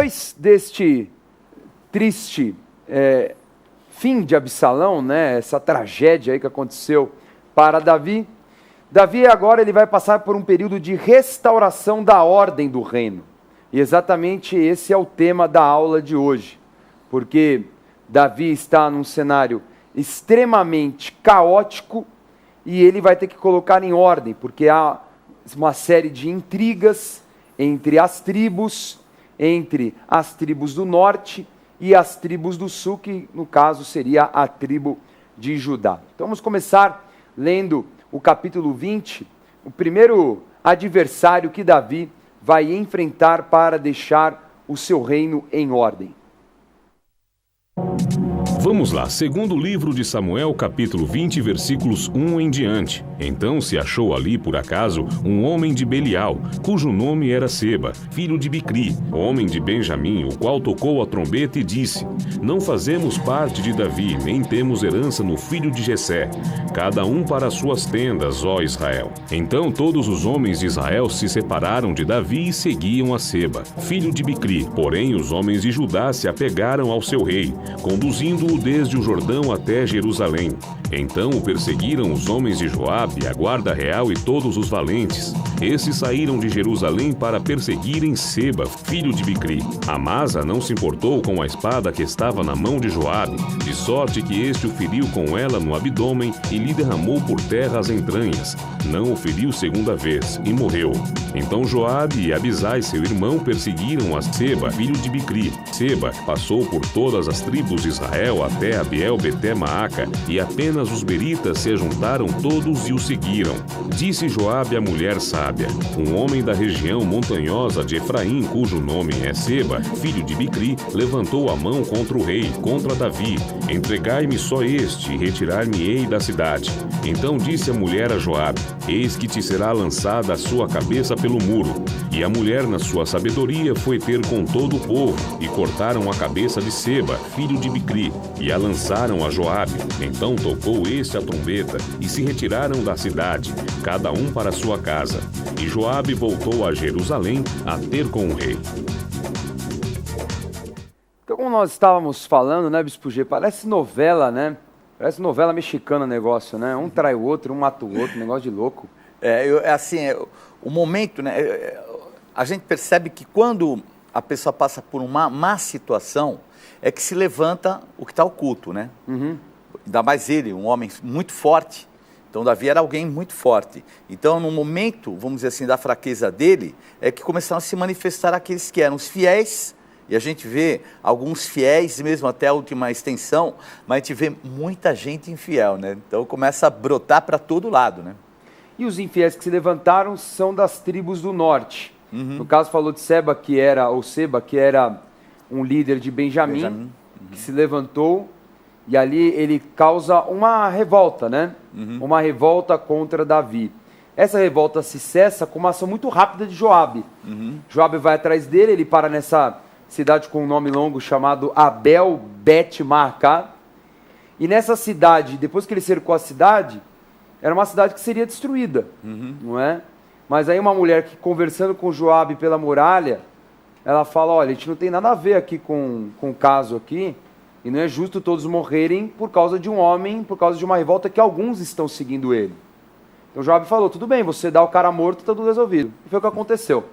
depois deste triste fim de Absalão, né, essa tragédia aí que aconteceu para Davi, Davi agora ele vai passar por um período de restauração da ordem do reino. E exatamente esse é o tema da aula de hoje, porque Davi está num cenário extremamente caótico e ele vai ter que colocar em ordem, porque há uma série de intrigas entre as tribos do norte e as tribos do sul, que no caso seria a tribo de Judá. Então vamos começar lendo o capítulo 20, o primeiro adversário que Davi vai enfrentar para deixar o seu reino em ordem. Vamos lá, segundo livro de Samuel, capítulo 20, versículos 1 em diante. Então se achou ali, por acaso, um homem de Belial, cujo nome era Seba, filho de Bicri, homem de Benjamim, o qual tocou a trombeta e disse: Não fazemos parte de Davi, nem temos herança no filho de Jessé, cada um para as suas tendas, ó Israel. Então todos os homens de Israel se separaram de Davi e seguiam a Seba, filho de Bicri. Porém os homens de Judá se apegaram ao seu rei, conduzindo-o desde o Jordão até Jerusalém. Então o perseguiram os homens de Joabe, a guarda real e todos os valentes. Esses saíram de Jerusalém para perseguirem Seba, filho de Bicri. Amasa não se importou com a espada que estava na mão de Joabe, de sorte que este o feriu com ela no abdômen e lhe derramou por terra as entranhas. Não o feriu segunda vez, e morreu. Então Joabe e Abisai, seu irmão, perseguiram a Seba, filho de Bicri. Seba passou por todas as tribos de Israel até Abel-Beté-Maaca, e apenas os beritas se juntaram todos e o seguiram. Disse Joabe à mulher sábia, um homem da região montanhosa de Efraim, cujo nome é Seba, filho de Bicri, levantou a mão contra o rei, contra Davi. Entregai-me só este, e retirar-me-ei da cidade. Então disse a mulher a Joabe: Eis que te será lançada a sua cabeça pelo muro. E a mulher, na sua sabedoria, foi ter com todo o povo, e cortaram a cabeça de Seba, filho de Bicri, e a lançaram a Joabe. Então tocou este a trombeta, e se retiraram da cidade, cada um para sua casa. E Joabe voltou a Jerusalém a ter com o rei. Então, como nós estávamos falando, né, Bispo G, parece novela, né? Parece novela mexicana o negócio, né? Um trai o outro, um mata o outro, negócio de louco. O momento, né? A gente percebe que quando a pessoa passa por uma má situação, é que se levanta o que está oculto, né? Ainda mais ele, um homem muito forte. Então Davi era alguém muito forte. Então no momento, vamos dizer assim, da fraqueza dele, é que começaram a se manifestar aqueles que eram os fiéis. E a gente vê alguns fiéis, mesmo até a última extensão, mas a gente vê muita gente infiel, né? Então começa a brotar para todo lado, né? E os infiéis que se levantaram são das tribos do norte. No caso falou de Seba, que era um líder de Benjamim. Que se levantou e ali ele causa uma revolta, né? Uma revolta contra Davi. Essa revolta se cessa com uma ação muito rápida de Joabe. Joabe vai atrás dele, ele para nessa cidade com um nome longo chamado Abel-Bet-Maaca. E nessa cidade, depois que ele cercou a cidade, era uma cidade que seria destruída, não é? Mas aí uma mulher que, conversando com Joabe pela muralha, ela fala: olha, a gente não tem nada a ver aqui com o caso aqui, e não é justo todos morrerem por causa de um homem, por causa de uma revolta que alguns estão seguindo ele. Então Joabe falou: tudo bem, você dá o cara morto, está tudo resolvido. E foi o que aconteceu,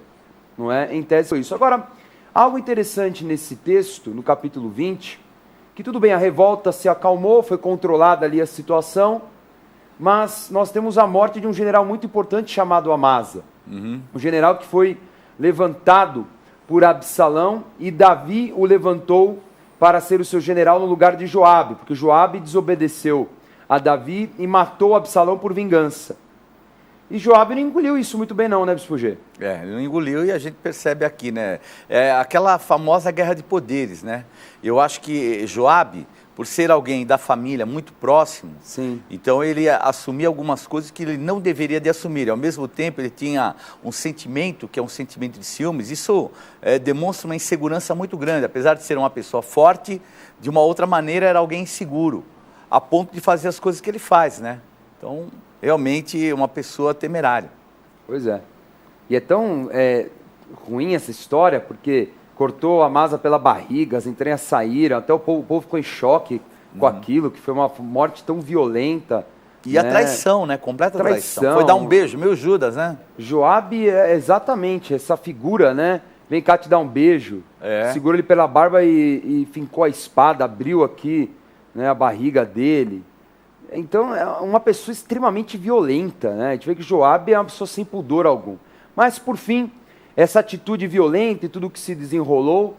não é? Em tese foi isso. Agora, algo interessante nesse texto, no capítulo 20, que tudo bem, a revolta se acalmou, foi controlada ali a situação, mas nós temos a morte de um general muito importante chamado Amasa. Um general que foi levantado por Absalão, e Davi o levantou para ser o seu general no lugar de Joabe, porque Joabe desobedeceu a Davi e matou Absalão por vingança. E Joabe não engoliu isso muito bem não, né, Bispo G? Ele não engoliu, e a gente percebe aqui, né? É aquela famosa guerra de poderes, né? Eu acho que Joabe, por ser alguém da família muito próximo, sim, então ele assumia algumas coisas que ele não deveria de assumir. Ao mesmo tempo, ele tinha um sentimento, que é um sentimento de ciúmes. Isso demonstra uma insegurança muito grande. Apesar de ser uma pessoa forte, de uma outra maneira era alguém inseguro, a ponto de fazer as coisas que ele faz, né? Então, realmente, uma pessoa temerária. Pois é. E é tão ruim essa história, porque cortou a Amasa pela barriga, as entranhas saíram, até o povo ficou em choque com aquilo, que foi uma morte tão violenta. E a traição, né? Completa traição. Foi dar um beijo, meio Judas, né? Joabe é exatamente essa figura, né? Vem cá te dar um beijo. Segura ele pela barba e fincou a espada, abriu aqui, né, a barriga dele. Então é uma pessoa extremamente violenta, né? A gente vê que Joabe é uma pessoa sem pudor algum. Mas, por fim, essa atitude violenta e tudo que se desenrolou,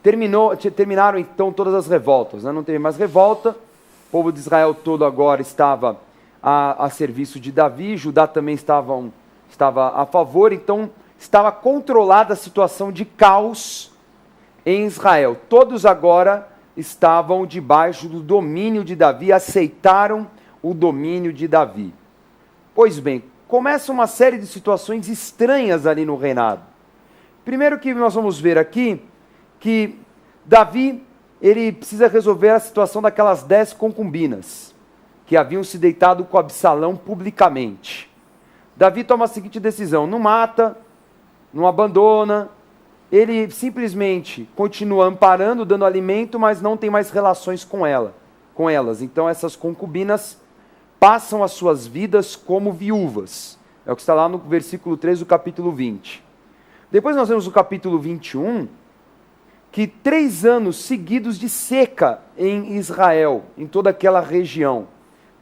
terminaram então todas as revoltas, né? Não teve mais revolta. O povo de Israel todo agora estava a serviço de Davi, Judá também estava a favor, então estava controlada a situação de caos em Israel. Todos agora estavam debaixo do domínio de Davi, aceitaram o domínio de Davi. Pois bem, começa uma série de situações estranhas ali no reinado. Primeiro que nós vamos ver aqui, que Davi, ele precisa resolver a situação daquelas 10 concubinas, que haviam se deitado com Absalão publicamente. Davi toma a seguinte decisão: não mata, não abandona, ele simplesmente continua amparando, dando alimento, mas não tem mais relações com elas. Então essas concubinas passam as suas vidas como viúvas. É o que está lá no versículo 3 do capítulo 20. Depois nós vemos no capítulo 21, que 3 anos seguidos de seca em Israel, em toda aquela região.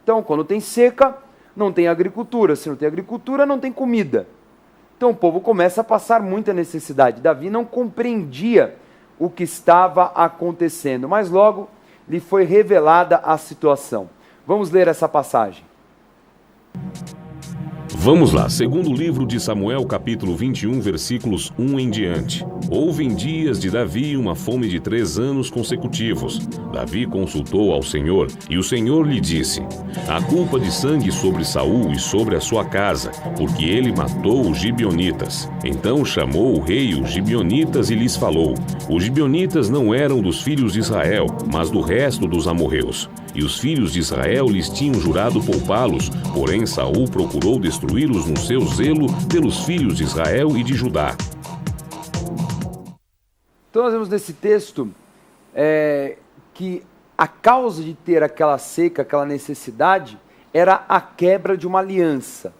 Então, quando tem seca, não tem agricultura. Se não tem agricultura, não tem comida. Então o povo começa a passar muita necessidade. Davi não compreendia o que estava acontecendo, mas logo lhe foi revelada a situação. Vamos ler essa passagem. Vamos lá, segundo livro de Samuel, capítulo 21, versículos 1 em diante. Houve em dias de Davi uma fome de 3 anos consecutivos. Davi consultou ao Senhor, e o Senhor lhe disse: há culpa de sangue sobre Saul e sobre a sua casa, porque ele matou os gibeonitas. Então chamou o rei os gibeonitas e lhes falou: os gibeonitas não eram dos filhos de Israel, mas do resto dos amorreus. E os filhos de Israel lhes tinham jurado poupá-los, porém Saul procurou destruí-los no seu zelo pelos filhos de Israel e de Judá. Então nós vemos nesse texto que a causa de ter aquela seca, aquela necessidade, era a quebra de uma aliança.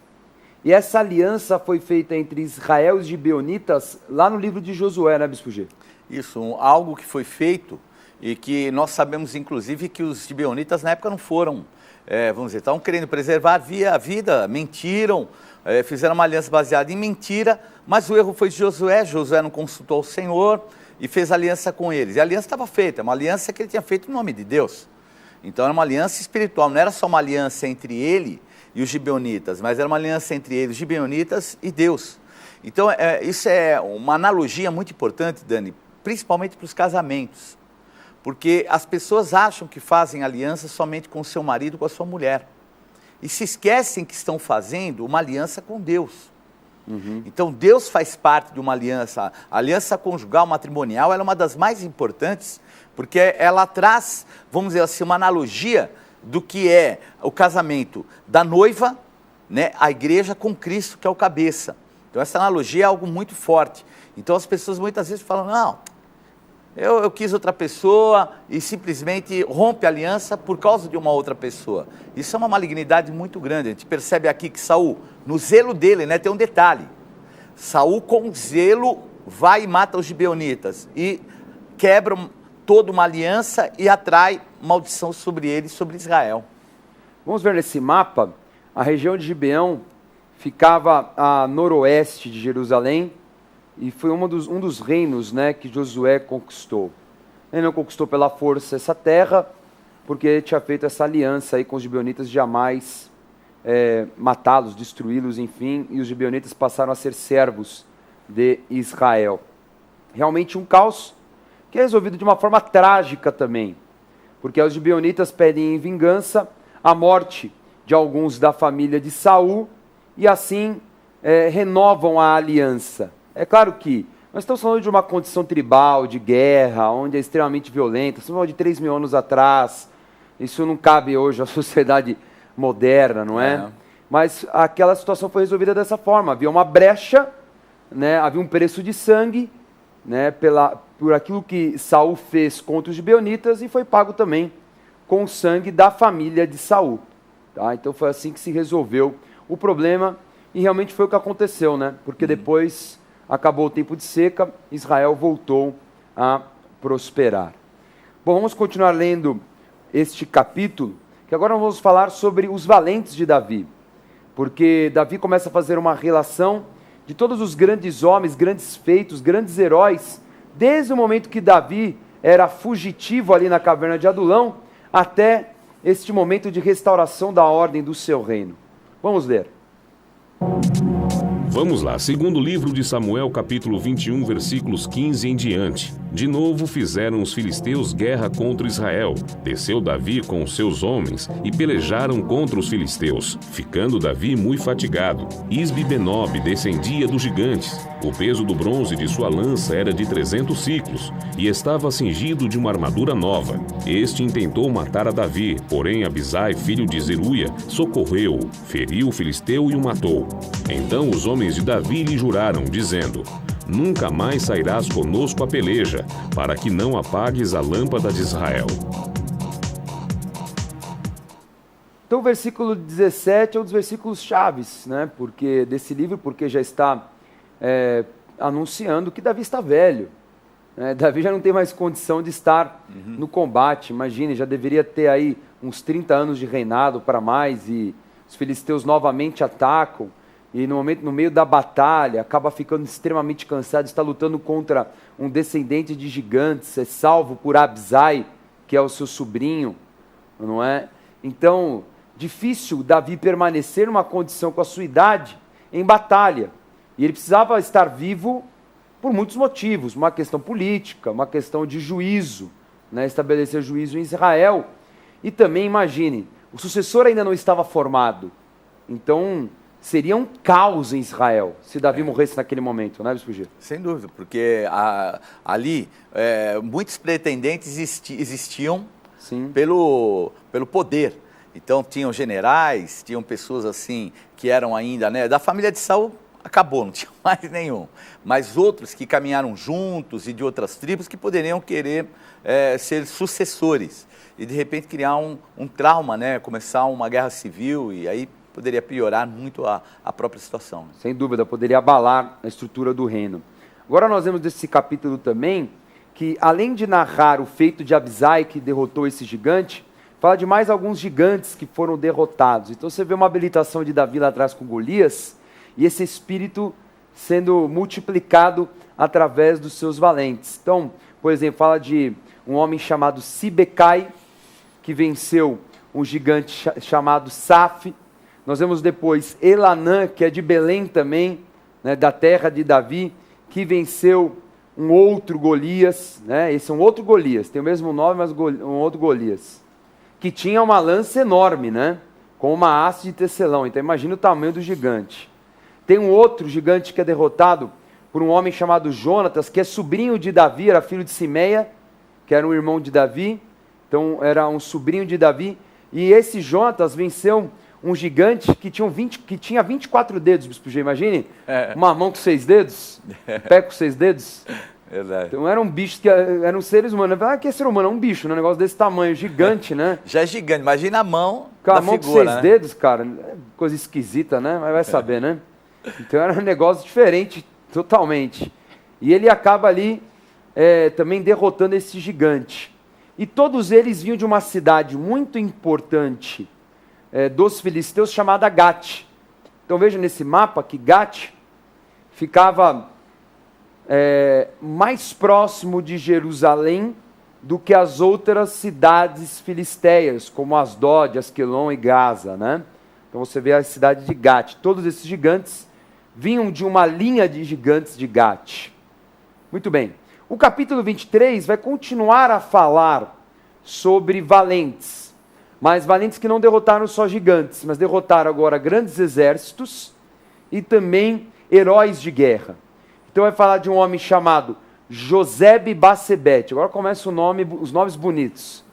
E essa aliança foi feita entre Israel e os gibeonitas lá no livro de Josué, né, Bispo G? Isso, algo que foi feito e que nós sabemos, inclusive, que os gibeonitas na época não foram, vamos dizer, estavam querendo preservar a vida, mentiram, fizeram uma aliança baseada em mentira, mas o erro foi de Josué. Josué não consultou o Senhor e fez aliança com eles. E a aliança estava feita, uma aliança que ele tinha feito em nome de Deus. Então era uma aliança espiritual, não era só uma aliança entre ele e os gibeonitas, mas era uma aliança entre eles, os gibeonitas e Deus. Então isso é uma analogia muito importante, Dani, principalmente para os casamentos. Porque as pessoas acham que fazem aliança somente com o seu marido, com a sua mulher. E se esquecem que estão fazendo uma aliança com Deus. Então Deus faz parte de uma aliança. A aliança conjugal matrimonial ela é uma das mais importantes, porque ela traz, vamos dizer assim, uma analogia do que é o casamento da noiva, né, a igreja com Cristo, que é o cabeça. Então essa analogia é algo muito forte. Então as pessoas muitas vezes falam: não, eu quis outra pessoa, e simplesmente rompe a aliança por causa de uma outra pessoa. Isso é uma malignidade muito grande. A gente percebe aqui que Saul, no zelo dele, né, tem um detalhe. Saul com zelo vai e mata os gibeonitas e quebra toda uma aliança e atrai maldição sobre ele e sobre Israel. Vamos ver nesse mapa, a região de Gibeão ficava a noroeste de Jerusalém, e foi um dos reinos, né, que Josué conquistou. Ele não conquistou pela força essa terra, porque ele tinha feito essa aliança aí com os gibeonitas de jamais matá-los, destruí-los, enfim, e os gibeonitas passaram a ser servos de Israel. Realmente um caos que é resolvido de uma forma trágica também, porque os gibeonitas pedem em vingança a morte de alguns da família de Saul, e assim renovam a aliança. É claro que nós estamos falando de uma condição tribal, de guerra, onde é extremamente violenta. Estamos falando de 3.000 anos atrás. Isso não cabe hoje à sociedade moderna, não é? Mas aquela situação foi resolvida dessa forma. Havia uma brecha, né? Havia um preço de sangue, né, por aquilo que Saul fez contra os gibeonitas, e foi pago também com o sangue da família de Saul. Tá? Então foi assim que se resolveu o problema, e realmente foi o que aconteceu, né? Porque depois acabou o tempo de seca, Israel voltou a prosperar. Bom, vamos continuar lendo este capítulo, que agora nós vamos falar sobre os valentes de Davi, porque Davi começa a fazer uma relação de todos os grandes homens, grandes feitos, grandes heróis, desde o momento que Davi era fugitivo ali na caverna de Adulão, até este momento de restauração da ordem do seu reino. Vamos ler. Vamos lá, segundo livro de Samuel, capítulo 21, versículos 15 em diante. De novo fizeram os filisteus guerra contra Israel. Desceu Davi com os seus homens e pelejaram contra os filisteus, ficando Davi muito fatigado. Isbi-Benob descendia dos gigantes. O peso do bronze de sua lança era de 300 siclos, e estava cingido de uma armadura nova. Este intentou matar a Davi, porém Abisai, filho de Zeruia, socorreu-o, feriu o filisteu e o matou. Então os homens de Davi lhe juraram, dizendo: nunca mais sairás conosco a peleja, para que não apagues a lâmpada de Israel. Então o versículo 17 é um dos versículos chaves, né? Desse livro, porque já está anunciando que Davi está velho. Davi já não tem mais condição de estar no combate. Imagine, já deveria ter aí uns 30 anos de reinado para mais, e os filisteus novamente atacam. E no meio da batalha, acaba ficando extremamente cansado, está lutando contra um descendente de gigantes, é salvo por Abisai, que é o seu sobrinho, não é? Então, difícil Davi permanecer numa condição com a sua idade em batalha. E ele precisava estar vivo por muitos motivos, uma questão política, uma questão de juízo, né? Estabelecer juízo em Israel. E também, imagine, o sucessor ainda não estava formado, então seria um caos em Israel se Davi morresse naquele momento, né, Bispo Gil? Sem dúvida, porque ali muitos pretendentes existiam pelo poder. Então tinham generais, tinham pessoas assim que eram ainda, né, da família de Saul. Acabou, não tinha mais nenhum. Mas outros que caminharam juntos e de outras tribos que poderiam querer ser sucessores. E de repente criar um trauma, né, começar uma guerra civil, e aí poderia piorar muito a própria situação. Sem dúvida, poderia abalar a estrutura do reino. Agora nós vemos desse capítulo também que, além de narrar o feito de Abisai, que derrotou esse gigante, fala de mais alguns gigantes que foram derrotados. Então você vê uma habilitação de Davi lá atrás com Golias, e esse espírito sendo multiplicado através dos seus valentes. Então, por exemplo, fala de um homem chamado Sibecai, que venceu um gigante chamado Saf. Nós vemos depois Elanã, que é de Belém também, né, da terra de Davi, que venceu um outro Golias, né? Esse é um outro Golias, tem o mesmo nome, mas um outro Golias, que tinha uma lança enorme, né, com uma haste de tecelão. Então imagina o tamanho do gigante. Tem um outro gigante que é derrotado por um homem chamado Jonatas, que é sobrinho de Davi, era filho de Simeia, que era um irmão de Davi, então era um sobrinho de Davi, e esse Jonatas venceu um gigante que tinha 24 dedos, Bispo G, imagine, uma mão com 6 dedos, pé com 6 dedos. Verdade. Então era um bicho, que eram seres humanos. Que é ser humano? É um bicho, né? Um negócio desse tamanho, gigante, né? Já é gigante, imagina a mão com a da mão figura, com 6 né? dedos, cara, coisa esquisita, né? Mas vai saber, né? Então era um negócio diferente, totalmente. E ele acaba ali também derrotando esse gigante. E todos eles vinham de uma cidade muito importante dos filisteus, chamada Gate. Então veja nesse mapa que Gate ficava mais próximo de Jerusalém do que as outras cidades filisteias, como Asdod, Asquelon e Gaza, né? Então você vê a cidade de Gate. Todos esses gigantes vinham de uma linha de gigantes de Gate. Muito bem. O capítulo 23 vai continuar a falar sobre valentes, mas valentes que não derrotaram só gigantes, mas derrotaram agora grandes exércitos e também heróis de guerra. Então vai falar de um homem chamado Josebe-Basebete. Agora começa os nomes bonitos.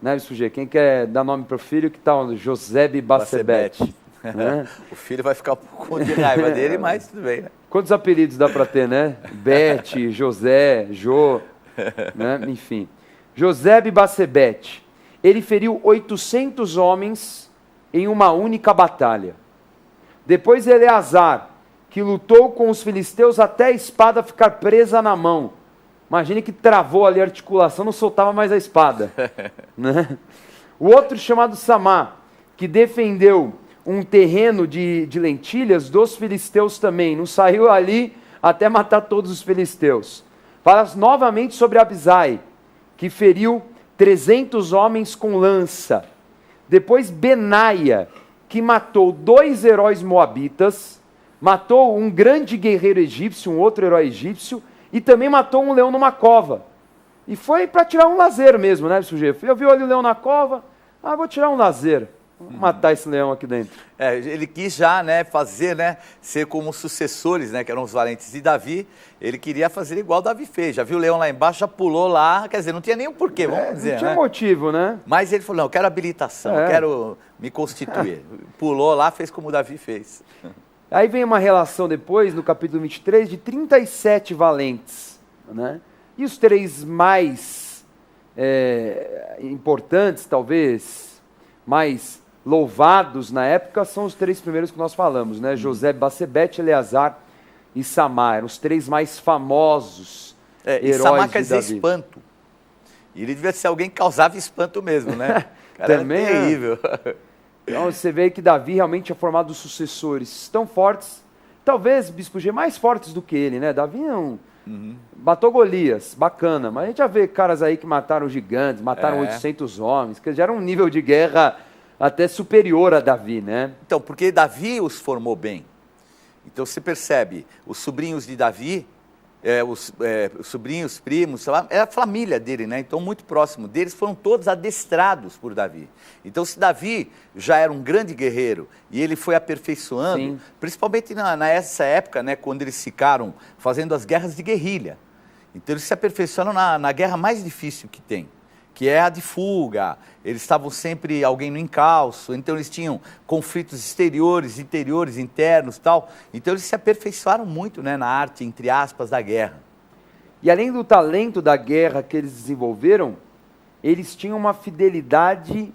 Né, Bispo G? Quem quer dar nome para o filho, que tal? Josebe-Basebete. Né? O filho vai ficar um pouco de raiva dele, mas tudo bem, né? Quantos apelidos dá para ter, né? Bete, José, Jô, né? Enfim. Josebe Bassebete. Ele feriu 800 homens em uma única batalha. Depois Eleazar, que lutou com os filisteus até a espada ficar presa na mão. Imagine que travou ali a articulação, não soltava mais a espada. Né? O outro chamado Samá, que defendeu um terreno de lentilhas dos filisteus também. Não saiu ali até matar todos os filisteus. Fala novamente sobre Abisai, que feriu 300 homens com lança. Depois Benaia, que matou 2 heróis moabitas, matou um grande guerreiro egípcio, um outro herói egípcio, e também matou um leão numa cova. E foi para tirar um lazer mesmo, né, sujeito? Eu vi ali o leão na cova, vou tirar um lazer. Vamos matar esse leão aqui dentro. Ele quis já, né, fazer, né, ser como os sucessores, né, que eram os valentes de Davi. Ele queria fazer igual Davi fez. Já viu o leão lá embaixo, já pulou lá. Quer dizer, não tinha nenhum porquê, vamos dizer, não tinha né? motivo, né? Mas ele falou, não, eu quero habilitação, eu quero me constituir. Pulou lá, fez como Davi fez. Aí vem uma relação depois, no capítulo 23, de 37 valentes, né? E os 3 mais importantes, talvez, mais louvados na época, são os 3 primeiros que nós falamos, né? José, Bassebete, Eleazar e Samá. Eram os 3 mais famosos heróis e Samá quer de dizer Davi. espanto. E ele devia ser alguém que causava espanto mesmo, né? Cara, Também era terrível. Então você vê que Davi realmente é formado sucessores tão fortes, talvez, Bispo G, mais fortes do que ele, né? Davi não matou Golias, bacana, mas a gente já vê caras aí que mataram gigantes, mataram 800 homens, que já era um nível de guerra até superior a Davi, né? Então, porque Davi os formou bem. Então você percebe, os sobrinhos de Davi, os sobrinhos, primos, era a família dele, né? Então muito próximo deles, foram todos adestrados por Davi. Então se Davi já era um grande guerreiro e ele foi aperfeiçoando, Sim. principalmente nessa época, né, quando eles ficaram fazendo as guerras de guerrilha. Então eles se aperfeiçoaram na guerra mais difícil que tem, que é a de fuga. Eles estavam sempre alguém no encalço, então eles tinham conflitos exteriores, interiores, internos e tal. Então eles se aperfeiçoaram muito, né, na arte, entre aspas, da guerra. E além do talento da guerra que eles desenvolveram, eles tinham uma fidelidade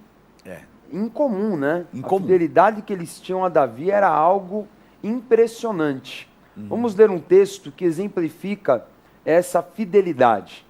incomum, né? A fidelidade que eles tinham a Davi era algo impressionante. Vamos ler um texto que exemplifica essa fidelidade.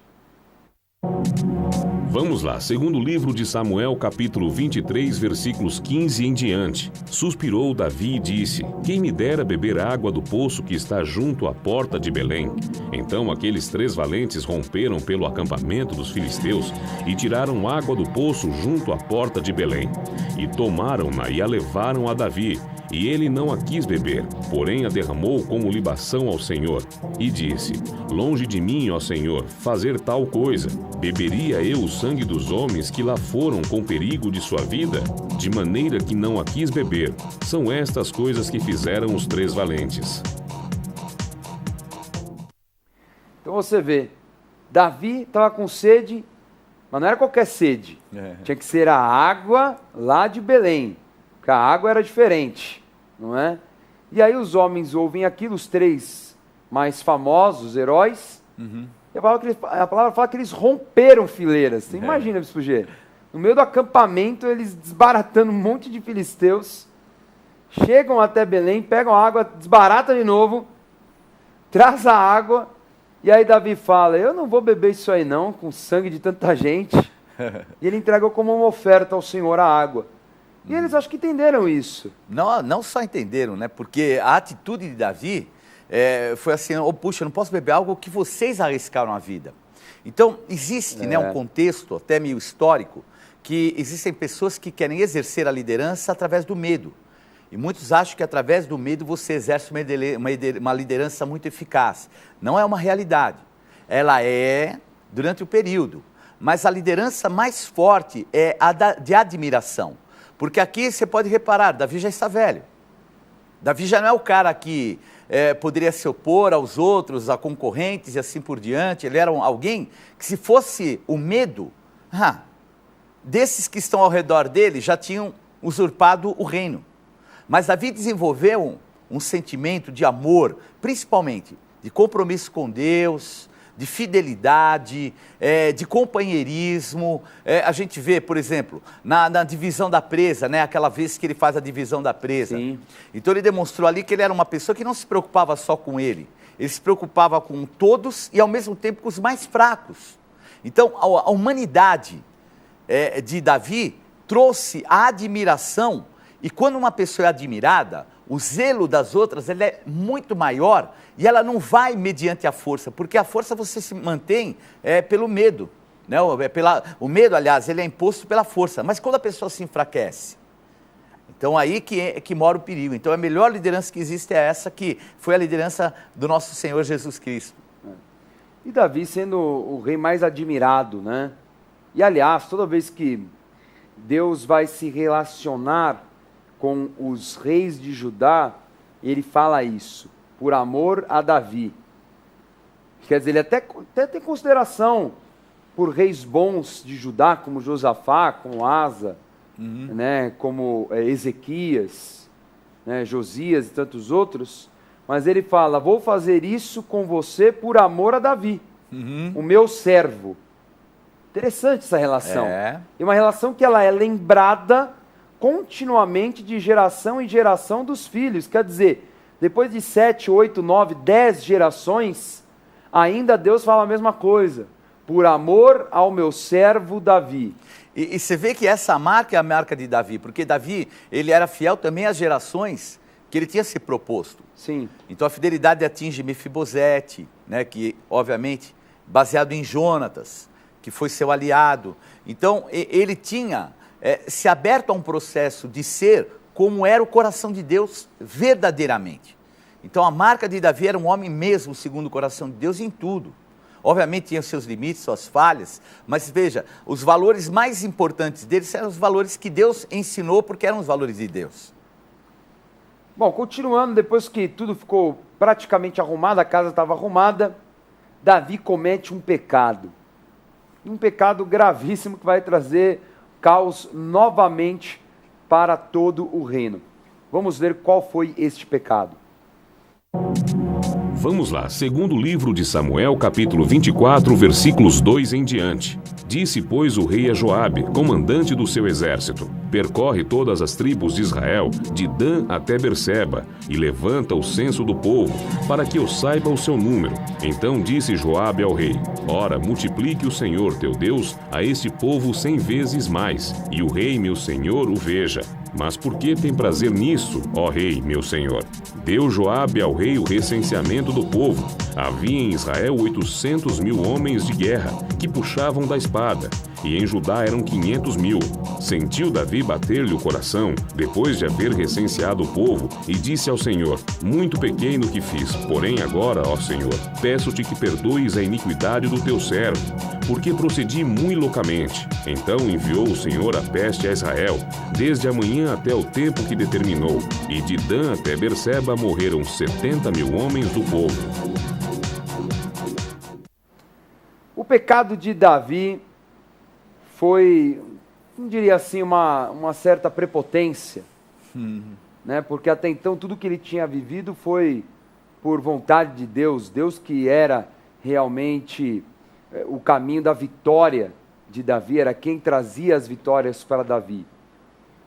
Vamos lá, segundo livro de Samuel, capítulo 23, versículos 15 em diante. Suspirou Davi e disse: quem me dera beber água do poço que está junto à porta de Belém? Então aqueles 3 valentes romperam pelo acampamento dos filisteus e tiraram água do poço junto à porta de Belém. E tomaram-na e a levaram a Davi. E ele não a quis beber, porém a derramou como libação ao Senhor. E disse: longe de mim, ó Senhor, fazer tal coisa. Beberia eu o sangue dos homens que lá foram com perigo de sua vida? De maneira que não a quis beber. São estas coisas que fizeram os 3 valentes. Então você vê, Davi estava com sede, mas não era qualquer sede. Tinha que ser a água lá de Belém, porque a água era diferente, não é? E aí os homens ouvem aquilo, os 3 mais famosos heróis, e a palavra fala que eles romperam fileiras. Você imagina, Bispo G, no meio do acampamento, eles desbaratando um monte de filisteus, chegam até Belém, pegam a água, desbaratam de novo, traz a água, e aí Davi fala: eu não vou beber isso aí não, com sangue de tanta gente. E ele entregou como uma oferta ao Senhor a água. E eles acho que entenderam isso. Não só entenderam, né? Porque a atitude de Davi foi assim: puxa, eu não posso beber algo que vocês arriscaram a vida. Então, existe né, um contexto até meio histórico, que existem pessoas que querem exercer a liderança através do medo. E muitos acham que através do medo você exerce uma liderança muito eficaz. Não é uma realidade. Ela é durante o período. Mas a liderança mais forte é a de admiração. Porque aqui você pode reparar, Davi já está velho. Davi já não é o cara que poderia se opor aos outros, a concorrentes e assim por diante. Ele era alguém que, se fosse o medo, desses que estão ao redor dele já tinham usurpado o reino. Mas Davi desenvolveu um sentimento de amor, principalmente de compromisso com Deus, de fidelidade, de companheirismo. A gente vê, por exemplo, na divisão da presa, né? Aquela vez que ele faz a divisão da presa. Sim. Então ele demonstrou ali que ele era uma pessoa que não se preocupava só com ele. Ele se preocupava com todos e ao mesmo tempo com os mais fracos. Então a humanidade de Davi trouxe a admiração, e quando uma pessoa é admirada, o zelo das outras ele é muito maior e ela não vai mediante a força, porque a força você se mantém pelo medo. Né? O medo, aliás, ele é imposto pela força, mas quando a pessoa se enfraquece, então aí que mora o perigo. Então a melhor liderança que existe é essa, que foi a liderança do nosso Senhor Jesus Cristo. E Davi sendo o rei mais admirado, né? E aliás, toda vez que Deus vai se relacionar com os reis de Judá, ele fala isso, por amor a Davi. Quer dizer, ele até tem consideração por reis bons de Judá, como Josafá, como Asa, né, como Ezequias, né, Josias e tantos outros, mas ele fala, vou fazer isso com você por amor a Davi, o meu servo. Interessante essa relação. E uma relação que ela é lembrada continuamente de geração em geração dos filhos. Quer dizer, depois de 7, 8, 9, 10 gerações, ainda Deus fala a mesma coisa. Por amor ao meu servo Davi. E você vê que essa marca é a marca de Davi, porque Davi, ele era fiel também às gerações que ele tinha se proposto. Sim. Então a fidelidade atinge Mefibosete, né, que obviamente baseado em Jonatas, que foi seu aliado. Então ele tinha se aberto a um processo de ser como era o coração de Deus verdadeiramente. Então a marca de Davi era um homem mesmo segundo o coração de Deus em tudo. Obviamente tinha seus limites, suas falhas, mas veja, os valores mais importantes deles eram os valores que Deus ensinou, porque eram os valores de Deus. Bom, continuando, depois que tudo ficou praticamente arrumado, a casa estava arrumada, Davi comete um pecado gravíssimo que vai trazer caos novamente para todo o reino. Vamos ver qual foi este pecado. Vamos lá, segundo livro de Samuel, capítulo 24, versículos 2 em diante. Disse, pois, o rei a Joabe, comandante do seu exército, percorre todas as tribos de Israel, de Dan até Berseba, e levanta o censo do povo, para que eu saiba o seu número. Então disse Joabe ao rei, ora, multiplique o Senhor teu Deus a este povo 100 vezes mais, e o rei meu senhor o veja. Mas por que tem prazer nisso, ó rei, meu senhor? Deu Joabe ao rei o recenseamento do povo. Havia em Israel 800.000 homens de guerra, que puxavam da espada, e em Judá eram 500.000. Sentiu Davi bater-lhe o coração, depois de haver recenseado o povo, e disse ao Senhor, muito pequei no que fiz, porém agora, ó Senhor, peço-te que perdoes a iniquidade do teu servo, porque procedi muito loucamente. Então enviou o Senhor a peste a Israel, desde a manhã até o tempo que determinou, e de Dan até Berseba morreram 70.000 homens do povo. O pecado de Davi foi, não diria assim, uma certa prepotência, né? Porque até então tudo que ele tinha vivido foi por vontade de Deus, Deus que era realmente o caminho da vitória de Davi, era quem trazia as vitórias para Davi.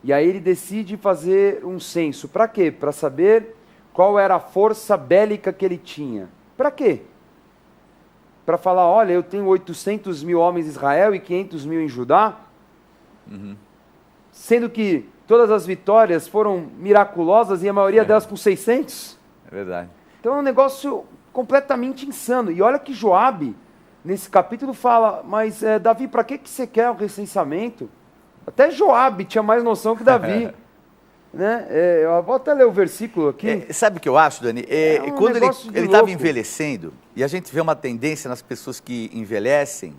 E aí ele decide fazer um censo. Para quê? Para saber qual era a força bélica que ele tinha. Para quê? Para falar, olha, eu tenho 800.000 homens em Israel e 500.000 em Judá, sendo que todas as vitórias foram miraculosas e a maioria delas com 600. É verdade. Então é um negócio completamente insano. E olha que Joabe, nesse capítulo, fala, mas Davi, para que você quer o recenseamento? Até Joabe tinha mais noção que Davi. Né? Eu vou até ler o versículo aqui. Sabe o que eu acho, Dani? Quando ele estava envelhecendo, e a gente vê uma tendência nas pessoas que envelhecem,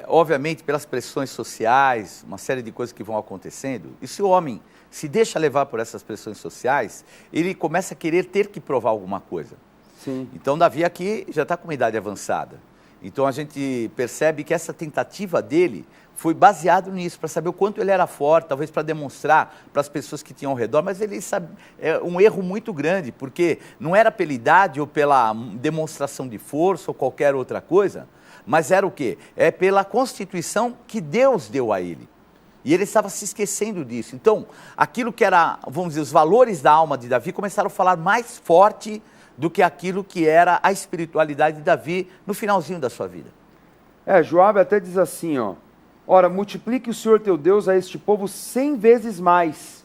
obviamente pelas pressões sociais, uma série de coisas que vão acontecendo, e se o homem se deixa levar por essas pressões sociais, ele começa a querer ter que provar alguma coisa. Sim. Então Davi aqui já está com uma idade avançada. Então a gente percebe que essa tentativa dele foi baseado nisso, para saber o quanto ele era forte, talvez para demonstrar para as pessoas que tinham ao redor, mas ele sabe, é um erro muito grande, porque não era pela idade ou pela demonstração de força ou qualquer outra coisa, mas era o quê? É pela constituição que Deus deu a ele. E ele estava se esquecendo disso. Então, aquilo que era, vamos dizer, os valores da alma de Davi começaram a falar mais forte do que aquilo que era a espiritualidade de Davi no finalzinho da sua vida. Joabe até diz assim, ó: ora, multiplique o Senhor teu Deus a este povo 100 vezes mais,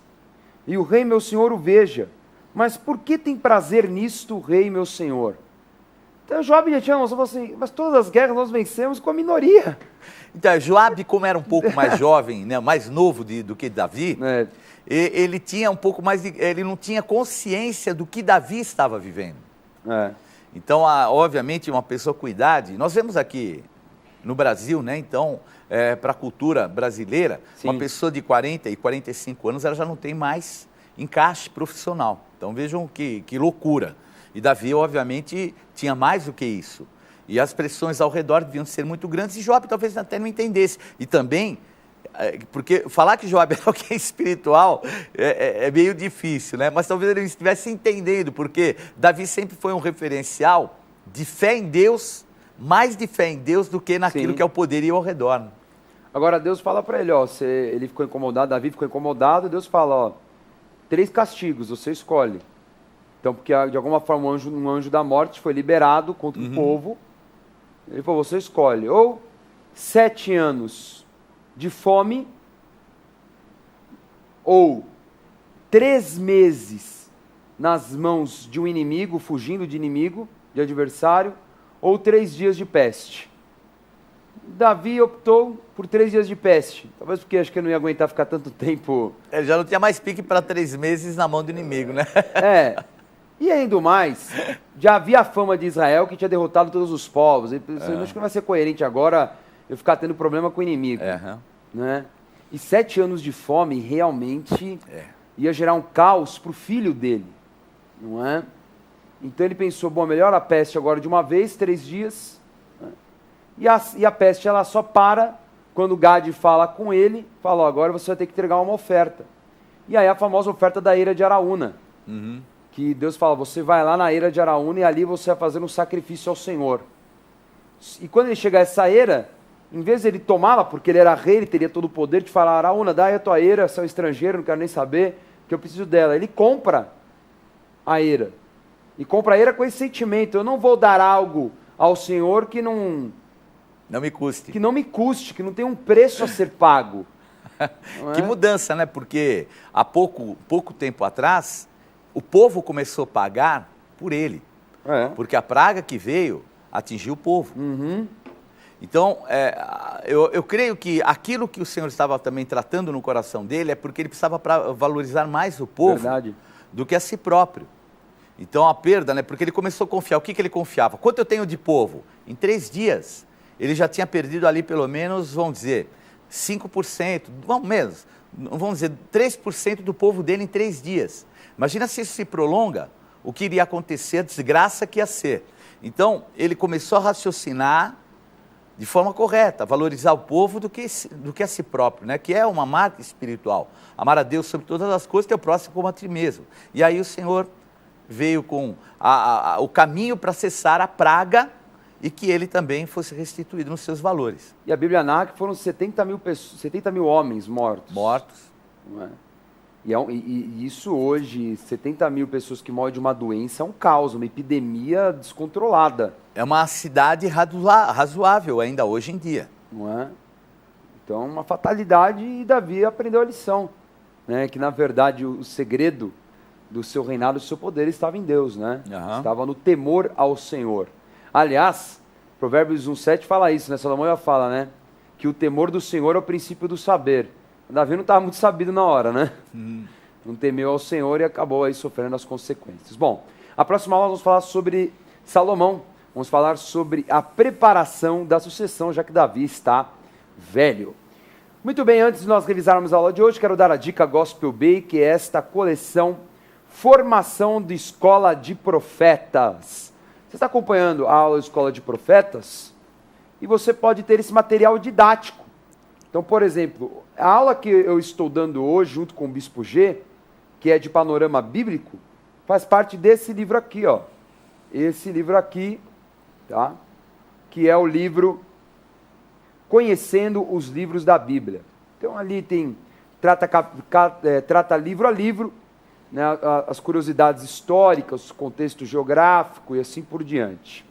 e o rei meu senhor o veja. Mas por que tem prazer nisto o rei meu senhor? Então Joabe já tinha noção, assim, mas todas as guerras nós vencemos com a minoria. Então, Joabe, como era um pouco mais jovem, né, mais novo do que Davi, ele tinha um pouco mais ele não tinha consciência do que Davi estava vivendo. Então, obviamente, uma pessoa com idade, nós vemos aqui no Brasil, né, então, para a cultura brasileira, sim, uma pessoa de 40 e 45 anos, ela já não tem mais encaixe profissional. Então, vejam que loucura. E Davi, obviamente, tinha mais do que isso. E as pressões ao redor deviam ser muito grandes, e Joabe talvez até não entendesse. E também, porque falar que Joabe é alguém espiritual é meio difícil, né? Mas talvez ele estivesse entendendo, porque Davi sempre foi um referencial de fé em Deus, mais de fé em Deus do que naquilo, sim, que é o poderio ao redor. Né? Agora Deus fala para ele, ó, ele ficou incomodado, Davi ficou incomodado, Deus fala, ó, 3 castigos, você escolhe. Então, porque de alguma forma um anjo da morte foi liberado contra o povo. Ele falou, você escolhe, ou 7 anos de fome, ou 3 meses nas mãos de um inimigo, fugindo de inimigo, de adversário, ou 3 dias de peste. Davi optou por 3 dias de peste, talvez porque acho que ele não ia aguentar ficar tanto tempo. Ele já não tinha mais pique para 3 meses na mão do inimigo, né? E ainda mais, já havia a fama de Israel que tinha derrotado todos os povos. Acho que não vai ser coerente agora eu ficar tendo problema com o inimigo. Né? E 7 anos de fome realmente ia gerar um caos para o filho dele. Não é? Então ele pensou, bom, melhor a peste agora de uma vez, 3 dias. Né? E a peste ela só para quando Gade fala com ele, fala, agora você vai ter que entregar uma oferta. E aí a famosa oferta da eira de Araúna. Que Deus fala, você vai lá na eira de Araúna e ali você vai fazer um sacrifício ao Senhor. E quando ele chegar a essa eira, em vez de ele tomá-la, porque ele era rei, ele teria todo o poder de falar, Araúna, dá aí a tua eira, você é um estrangeiro, não quero nem saber, que eu preciso dela. Ele compra a eira. E compra a eira com esse sentimento, eu não vou dar algo ao Senhor que não me custe. Que não me custe, que não tem um preço a ser pago. Que mudança, né? Porque há pouco tempo atrás, o povo começou a pagar por ele. Porque a praga que veio atingiu o povo. Então, eu creio que aquilo que o Senhor estava também tratando no coração dele é porque ele precisava valorizar mais o povo do que a si próprio. Então, a perda, né? Porque ele começou a confiar. O que ele confiava? Quanto eu tenho de povo? Em 3 dias, ele já tinha perdido ali pelo menos, vamos dizer, 5%, vamos dizer, 3% do povo dele em 3 dias. Imagina se isso se prolonga, o que iria acontecer, a desgraça que ia ser. Então, ele começou a raciocinar de forma correta, valorizar o povo do que a si próprio, né? Que é uma marca espiritual. Amar a Deus sobre todas as coisas, ter o próximo como a ti mesmo. E aí o Senhor veio com o caminho para cessar a praga e que ele também fosse restituído nos seus valores. E a Bíblia narra que foram 70 mil homens mortos. Não é? E isso hoje, 70 mil pessoas que morrem de uma doença, é um caos, uma epidemia descontrolada. É uma cidade razoável ainda hoje em dia. Não é? Então, uma fatalidade, e Davi aprendeu a lição. Né? Que, na verdade, o segredo do seu reinado, do seu poder, estava em Deus. Né? Estava no temor ao Senhor. Aliás, Provérbios 1,7 fala isso, né? Salomão já fala, né? Que o temor do Senhor é o princípio do saber. Davi não estava muito sabido na hora, né? Não temeu ao Senhor e acabou aí sofrendo as consequências. Bom, a próxima aula vamos falar sobre Salomão. Vamos falar sobre a preparação da sucessão, já que Davi está velho. Muito bem, antes de nós revisarmos a aula de hoje, quero dar a dica Gospel Bay, que é esta coleção Formação de Escola de Profetas. Você está acompanhando a aula de Escola de Profetas? e você pode ter esse material didático. Então, por exemplo, a aula que eu estou dando hoje, junto com o Bispo G, que é de panorama bíblico, faz parte desse livro aqui, ó. Esse livro aqui, tá? Que é o livro Conhecendo os Livros da Bíblia. Então, ali trata livro a livro, né, as curiosidades históricas, o contexto geográfico e assim por diante.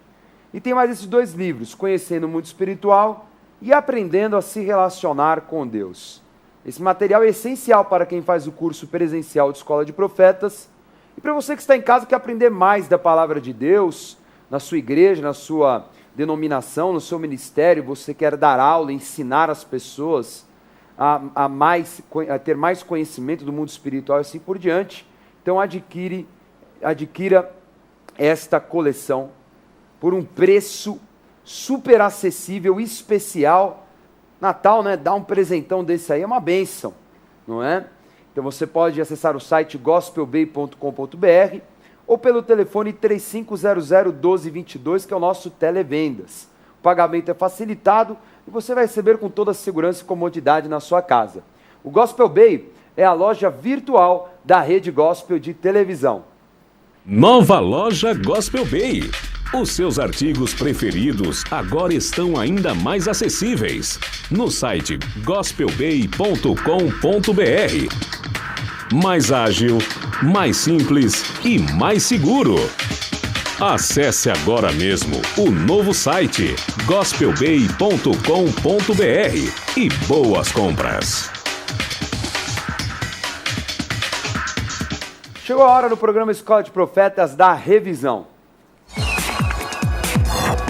E tem mais esses 2 livros, Conhecendo o Mundo Espiritual e Aprendendo a se Relacionar com Deus. Esse material é essencial para quem faz o curso presencial de Escola de Profetas e para você que está em casa e quer aprender mais da Palavra de Deus, na sua igreja, na sua denominação, no seu ministério, você quer dar aula, ensinar as pessoas a ter mais conhecimento do mundo espiritual e assim por diante. Então adquira esta coleção por um preço super acessível, especial. Natal, né? Dar um presentão desse aí é uma bênção, não é? Então você pode acessar o site gospelbay.com.br ou pelo telefone 3500-1222, que é o nosso televendas. O pagamento é facilitado e você vai receber com toda a segurança e comodidade na sua casa. O Gospel Bay é a loja virtual da Rede Gospel de televisão. Nova loja Gospel Bay. Os seus artigos preferidos agora estão ainda mais acessíveis no site gospelbay.com.br. Mais ágil, mais simples e mais seguro. Acesse agora mesmo o novo site gospelbay.com.br e boas compras. Chegou a hora no programa Escola de Profetas da revisão.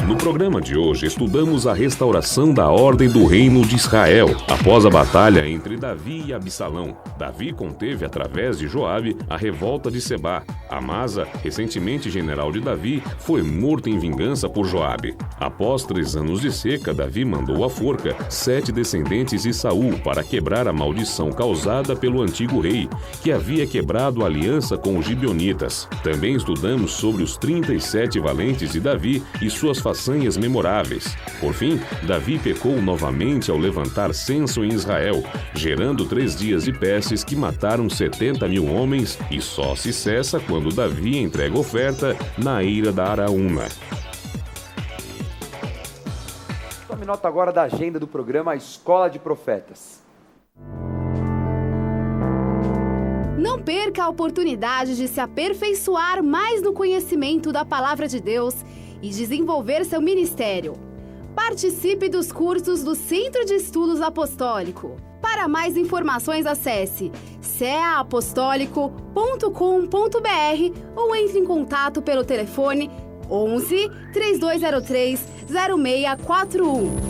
No programa de hoje, estudamos a restauração da ordem do reino de Israel, após a batalha entre Davi e Absalão. Davi conteve, através de Joabe, a revolta de Sebá. Amasa, recentemente general de Davi, foi morto em vingança por Joabe. Após 3 anos de seca, Davi mandou à forca 7 descendentes de Saul para quebrar a maldição causada pelo antigo rei, que havia quebrado a aliança com os gibeonitas. Também estudamos sobre os 37 valentes de Davi e suas façanhas memoráveis. Por fim, Davi pecou novamente ao levantar censo em Israel, gerando 3 dias de pestes que mataram 70.000 homens, e só se cessa quando Davi entrega oferta na eira da Araúna. Tome nota agora da agenda do programa Escola de Profetas. Não perca a oportunidade de se aperfeiçoar mais no conhecimento da Palavra de Deus e desenvolver seu ministério. Participe dos cursos do Centro de Estudos Apostólico. Para mais informações, acesse ceaapostólico.com.br ou entre em contato pelo telefone 11 3203 0641.